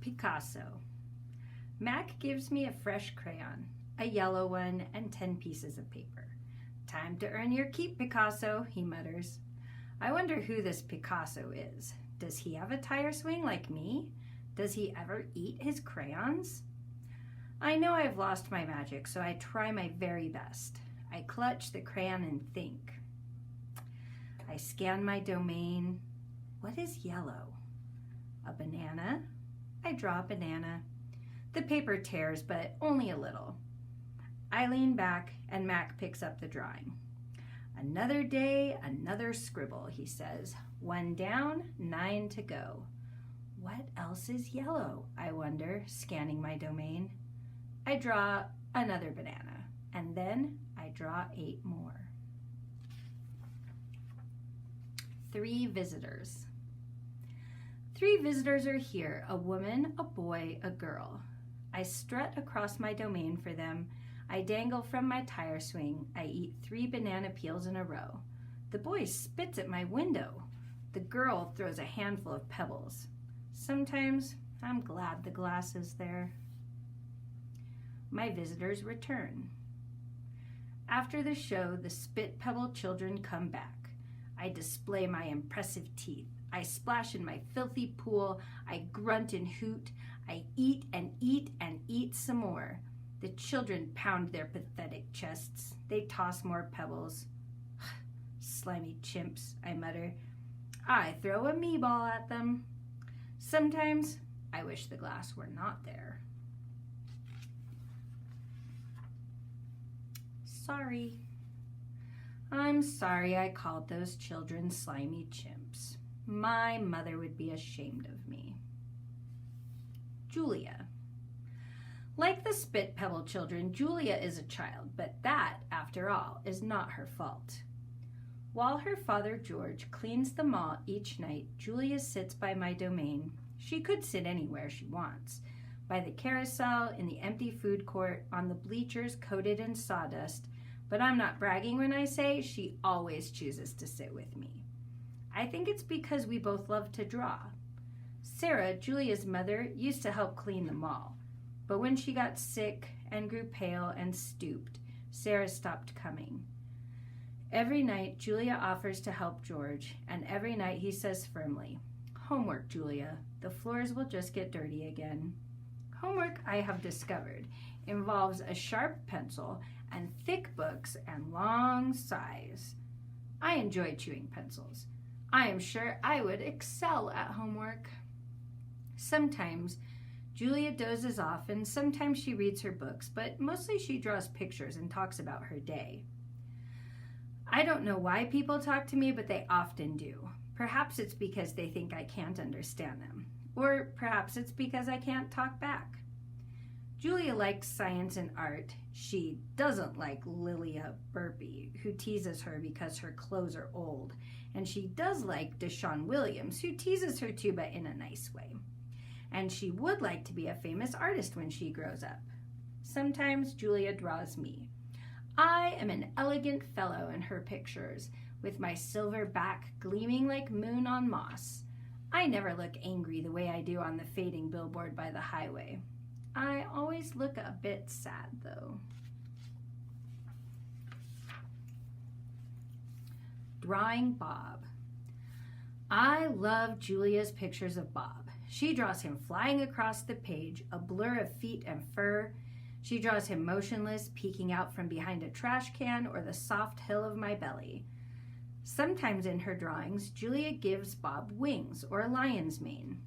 Picasso. Mac gives me a fresh crayon, a yellow one, and 10 pieces of paper. Time to earn your keep, Picasso, he mutters. I wonder who this Picasso is. Does he have a tire swing like me? Does he ever eat his crayons? I know I've lost my magic, so I try my very best. I clutch the crayon and think. I scan my domain. What is yellow? A banana? I draw a banana. The paper tears, but only a little. I lean back, and Mac picks up the drawing. Another day, another scribble, he says. 1 down, 9 to go. What else is yellow, I wonder, scanning my domain. I draw another banana, and then I draw 8 more. 3 visitors. 3 visitors are here, a woman, a boy, a girl. I strut across my domain for them. I dangle from my tire swing. I eat 3 banana peels in a row. The boy spits at my window. The girl throws a handful of pebbles. Sometimes I'm glad the glass is there. My visitors return. After the show, the spit pebble children come back. I display my impressive teeth. I splash in my filthy pool. I grunt and hoot. I eat and eat and eat some more. The children pound their pathetic chests. They toss more pebbles. Slimy chimps, I mutter. I throw a me-ball at them. Sometimes I wish the glass were not there. Sorry. I'm sorry I called those children slimy chimps. My mother would be ashamed of me. Julia. Like the spit pebble children, Julia is a child, but that, after all, is not her fault. While her father George cleans the mall each night, Julia sits by my domain. She could sit anywhere she wants. By the carousel, in the empty food court, on the bleachers coated in sawdust, but I'm not bragging when I say she always chooses to sit with me. I think it's because we both love to draw. Sarah, Julia's mother, used to help clean the mall, but when she got sick and grew pale and stooped, Sarah stopped coming. Every night, Julia offers to help George, and every night he says firmly, "Homework, Julia. The floors will just get dirty again." Homework, I have discovered, involves a sharp pencil and thick books and long sighs. I enjoy chewing pencils. I am sure I would excel at homework. Sometimes Julia dozes off and sometimes she reads her books, but mostly she draws pictures and talks about her day. I don't know why people talk to me, but they often do. Perhaps it's because they think I can't understand them, or perhaps it's because I can't talk back. Julia likes science and art. She doesn't like Lilia Burpee, who teases her because her clothes are old, and she does like Deshaun Williams, who teases her too, but in a nice way. And she would like to be a famous artist when she grows up. Sometimes Julia draws me. I am an elegant fellow in her pictures, with my silver back gleaming like moon on moss. I never look angry the way I do on the fading billboard by the highway. I always look a bit sad, though. Drawing Bob. I love Julia's pictures of Bob. She draws him flying across the page, a blur of feet and fur. She draws him motionless, peeking out from behind a trash can or the soft hill of my belly. Sometimes in her drawings, Julia gives Bob wings or a lion's mane.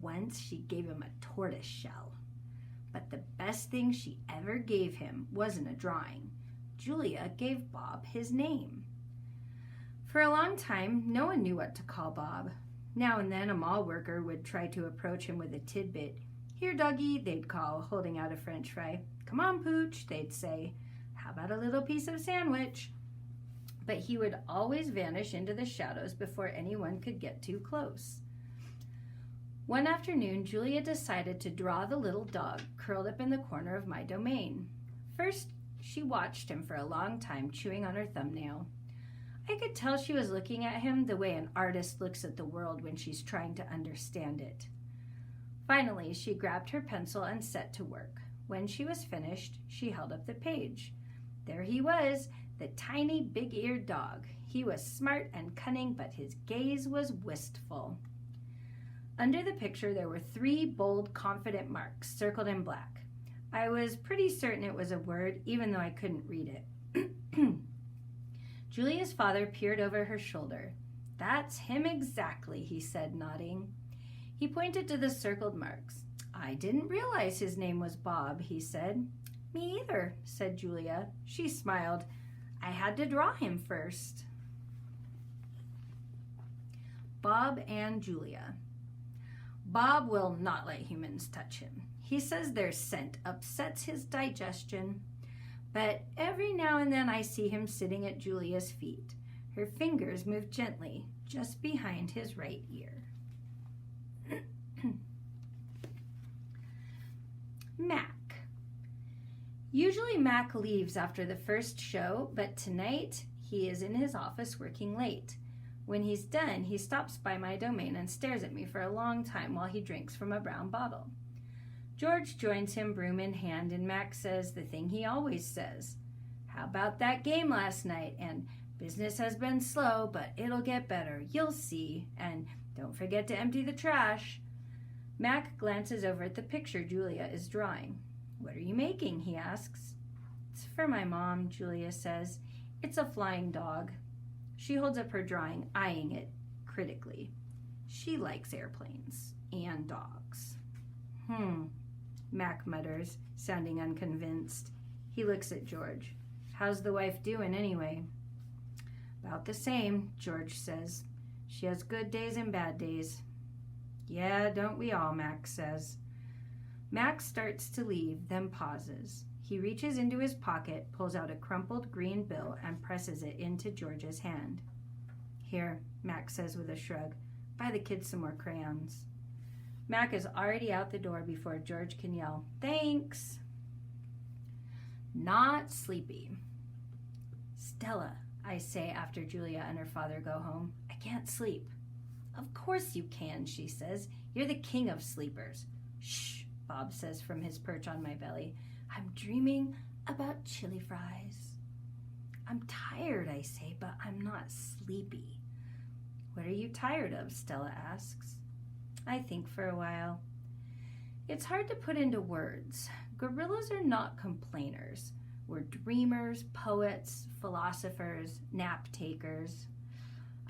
Once she gave him a tortoise shell. But the best thing she ever gave him wasn't a drawing. Julia gave Bob his name. For a long time, no one knew what to call Bob. Now and then a mall worker would try to approach him with a tidbit. "Here, doggy," they'd call, holding out a French fry. "Come on, Pooch," they'd say. "How about a little piece of sandwich?" But he would always vanish into the shadows before anyone could get too close. One afternoon, Julia decided to draw the little dog curled up in the corner of my domain. First, she watched him for a long time, chewing on her thumbnail. I could tell she was looking at him the way an artist looks at the world when she's trying to understand it. Finally, she grabbed her pencil and set to work. When she was finished, she held up the page. There he was, the tiny, big-eared dog. He was smart and cunning, but his gaze was wistful. Under the picture, there were 3 bold, confident marks circled in black. I was pretty certain it was a word, even though I couldn't read it. Julia's father peered over her shoulder. "That's him exactly," he said, nodding. He pointed to the circled marks. "I didn't realize his name was Bob," he said. "Me either," said Julia. She smiled. "I had to draw him first." Bob and Julia. Bob will not let humans touch him. He says their scent upsets his digestion. But every now and then I see him sitting at Julia's feet. Her fingers move gently just behind his right ear. Mac. Usually Mac leaves after the first show, but tonight he is in his office working late. When he's done, he stops by my domain and stares at me for a long time while he drinks from a brown bottle. George joins him, broom in hand, and Mac says the thing he always says. "How about that game last night?" And "Business has been slow, but it'll get better. You'll see. And don't forget to empty the trash." Mac glances over at the picture Julia is drawing. "What are you making?" he asks. "It's for my mom," Julia says. "It's a flying dog." She holds up her drawing, eyeing it critically. She likes airplanes and dogs. Mac mutters, sounding unconvinced. He looks at George. "How's the wife doing anyway?" "About the same," George says. "She has good days and bad days." "Yeah, don't we all?" Mac says. Mac starts to leave, then pauses. He reaches into his pocket, pulls out a crumpled green bill, and presses it into George's hand. "Here," Mac says with a shrug. "Buy the kids some more crayons." Mac is already out the door before George can yell, "Thanks." Not sleepy. "Stella," I say after Julia and her father go home, "I can't sleep." "Of course you can," she says. "You're the king of sleepers." "Shh," Bob says from his perch on my belly. "I'm dreaming about chili fries." "I'm tired," I say, "but I'm not sleepy." "What are you tired of?" Stella asks. I think for a while. It's hard to put into words. Gorillas are not complainers. We're dreamers, poets, philosophers, nap takers.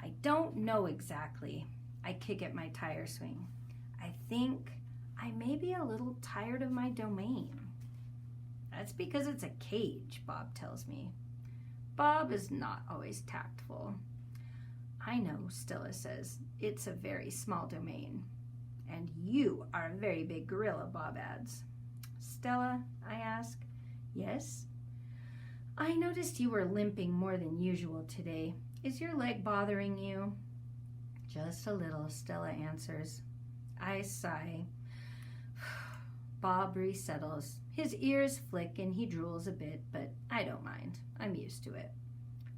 I don't know exactly. I kick at my tire swing. I think I may be a little tired of my domain. "That's because it's a cage," Bob tells me. Bob is not always tactful. "I know," Stella says. "It's a very small domain." "And you are a very big gorilla," Bob adds. "Stella," I ask. "Yes?" "I noticed you were limping more than usual today. Is your leg bothering you?" "Just a little," Stella answers. I sigh. Bob resettles. His ears flick and he drools a bit, but I don't mind. I'm used to it.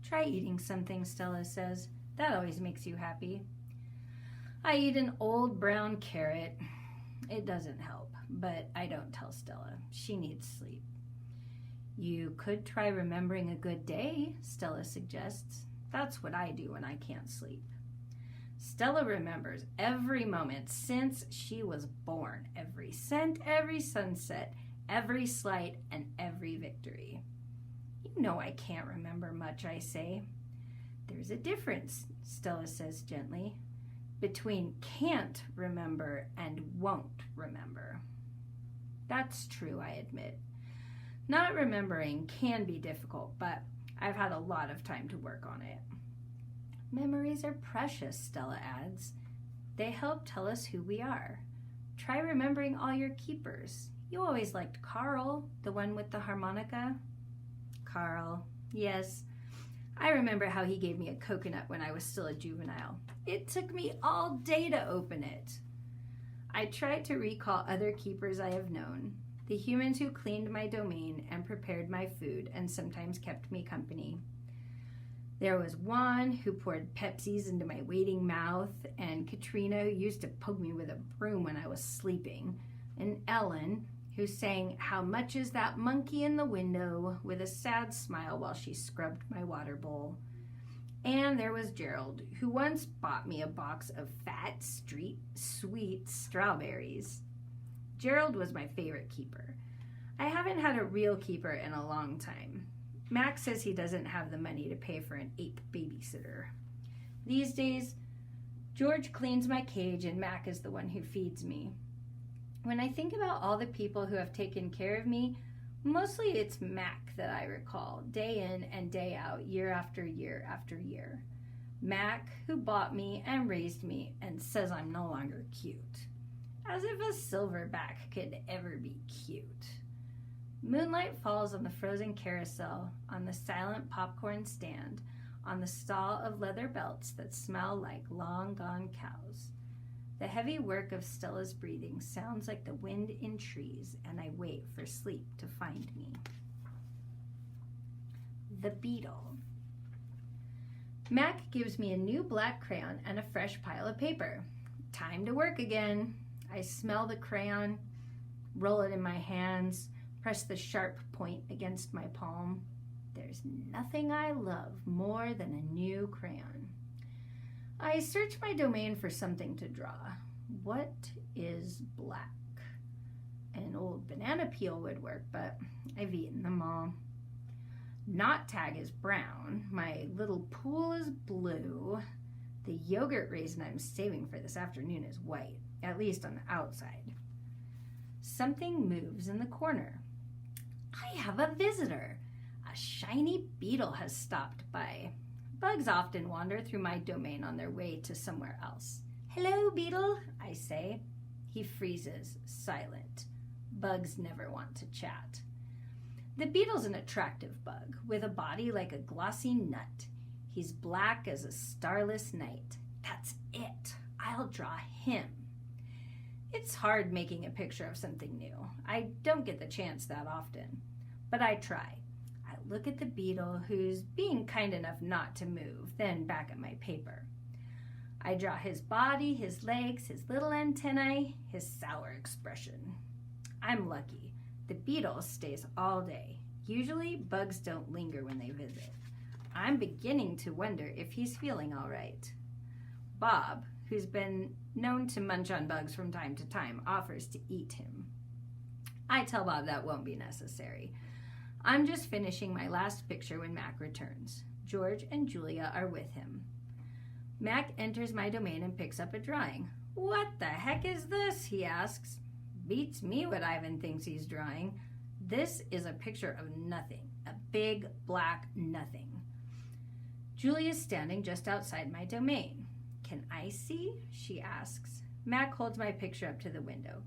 "Try eating something," Stella says. "That always makes you happy." I eat an old brown carrot. It doesn't help, but I don't tell Stella. She needs sleep. "You could try remembering a good day," Stella suggests. That's what I do when I can't sleep. Stella remembers every moment since she was born, every scent, every sunset, every slight, and every victory. "You know I can't remember much," I say. "There's a difference," Stella says gently, "between can't remember and won't remember." That's true, I admit. Not remembering can be difficult, but I've had a lot of time to work on it. "Memories are precious," Stella adds. "They help tell us who we are. Try remembering all your keepers. You always liked Carl, the one with the harmonica." Carl, yes. I remember how he gave me a coconut when I was still a juvenile. It took me all day to open it. I tried to recall other keepers I have known, the humans who cleaned my domain and prepared my food and sometimes kept me company. There was Juan, who poured Pepsis into my waiting mouth, and Katrina, who used to poke me with a broom when I was sleeping, and Ellen, who sang "How Much Is That Monkey in the Window" with a sad smile while she scrubbed my water bowl. And there was Gerald, who once bought me a box of fat, sweet strawberries. Gerald was my favorite keeper. I haven't had a real keeper in a long time. Max says he doesn't have the money to pay for an ape babysitter. These days, George cleans my cage and Mac is the one who feeds me. When I think about all the people who have taken care of me, mostly it's Mac that I recall, day in and day out, year after year after year. Mac, who bought me and raised me and says I'm no longer cute. As if a silverback could ever be cute. Moonlight falls on the frozen carousel, on the silent popcorn stand, on the stall of leather belts that smell like long-gone cows. The heavy work of Stella's breathing sounds like the wind in trees, and I wait for sleep to find me. The Beetle. Mac gives me a new black crayon and a fresh pile of paper. Time to work again. I smell the crayon, roll it in my hands, press the sharp point against my palm. There's nothing I love more than a new crayon. I search my domain for something to draw. What is black? An old banana peel would work, but I've eaten them all. Knot tag is brown. My little pool is blue. The yogurt raisin I'm saving for this afternoon is white, at least on the outside. Something moves in the corner. I have a visitor. A shiny beetle has stopped by. Bugs often wander through my domain on their way to somewhere else. "Hello, beetle," I say. He freezes, silent. Bugs never want to chat. The beetle's an attractive bug, with a body like a glossy nut. He's black as a starless night. That's it. I'll draw him. It's hard making a picture of something new. I don't get the chance that often, but I try. I look at the beetle, who's being kind enough not to move, then back at my paper. I draw his body, his legs, his little antennae, his sour expression. I'm lucky. The beetle stays all day. Usually, bugs don't linger when they visit. I'm beginning to wonder if he's feeling all right. Bob, who's been known to munch on bugs from time to time, offers to eat him. I tell Bob that won't be necessary. I'm just finishing my last picture when Mac returns. George and Julia are with him. Mac enters my domain and picks up a drawing. "What the heck is this?" he asks. Beats me what Ivan thinks he's drawing. This is a picture of nothing, a big black nothing. Julia's standing just outside my domain. "Can I see?" she asks. Mac holds my picture up to the window.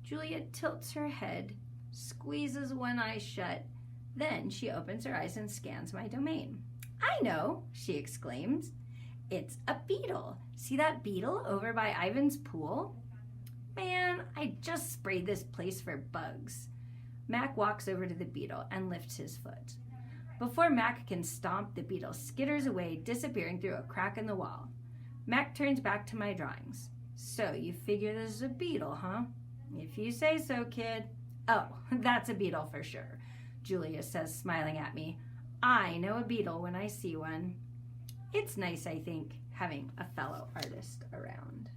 Julia tilts her head, squeezes one eye shut, then she opens her eyes and scans my domain. "I know," she exclaims. "It's a beetle. See that beetle over by Ivan's pool?" Man, I just sprayed this place for bugs. Mac walks over to the beetle and lifts his foot. Before Mac can stomp, the beetle skitters away, disappearing through a crack in the wall. Mac turns back to my drawings. "So you figure this is a beetle, huh?" "If you say so, kid." "Oh, that's a beetle for sure," Julia says, smiling at me. "I know a beetle when I see one." It's nice, I think, having a fellow artist around.